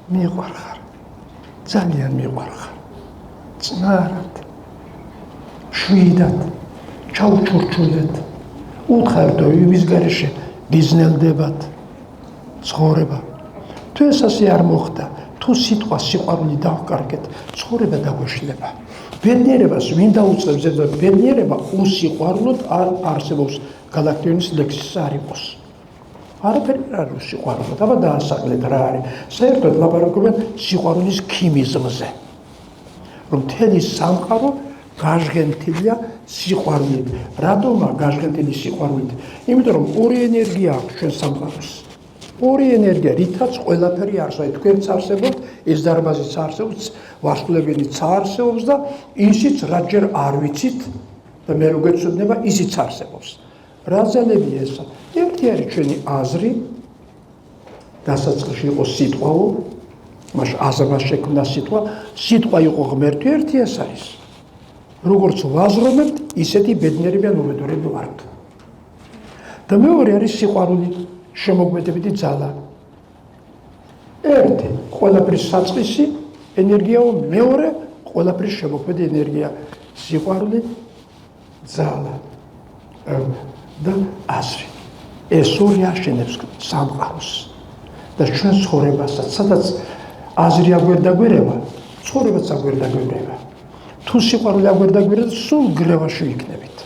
მიყვარხარ. ძალიან მიყვარხარ. წნარად, შვიდად, ჩაუჩურჩულეთ. უთხარდო იმის გარეშე გიზნელდებათ ცხოვრება. თუ ეს ასე არ მოხდა, თუ სიტყვა სიყვარული დავკარგეთ, ცხოვრება დაგვეშლება. ბედნიერებას ვინ დაუწევს, ბედნიერება უსიყვარულოდ არ არსებობს, გალაქტიონის ლექსის არ იყოს. არაფერი არ არის სიყვარულოდ, აბა დაასაკლეთ რა არის. საერთოდ ლაპარაკობენ სიყვარულის ქიმიზმზე. რომ მთელი სამყარო გაჟღენთილია სიყვარულით. რატომა გაჟღენთილი სიყვარულით? იმიტომ რომ ორი ენერგია აქვს ჩვენ სამყაროს. ორი ენერგია, რითაც ყველაფერი არსებობს. თქვენც არსებობთ, ეს დარბაზიც არსებობს, ვარსკვლავებიც არსებობს და ისიც რაჯერ არ ვიცით და მე რო გეცოდნება, ისიც არსებობს. რა ძალებია ესა? ერთი არის ჩვენი აზრი, დასაწყისში იყო სიტყვაო, მას აზრმა შექმნა სიტყვა, სიტყვა იყო ღმერთი, ერთი ეს არის. როგორც ვაზრობთ, ისეთი ბედნიერები ან უბედურები ვართ. და მეორე არის სიყვარული, შემოქმედებითი ძალა. ერთი, ყველაფრის საწყისი ენერგიაო, მეორე, ყველაფრის შემოქმედი ენერგია, სიყვარული, ძალა და აზრი. ეს ორი აშენებს სამყაროს და ჩვენ ცხოვრებასაც, სადაც აზრი აგვერდაგვერება, ცხოვრებაც აგვერდაგვერება. თუ სიყვარული აგვერდაგვერება, სულ გრევაში ვიქნებით.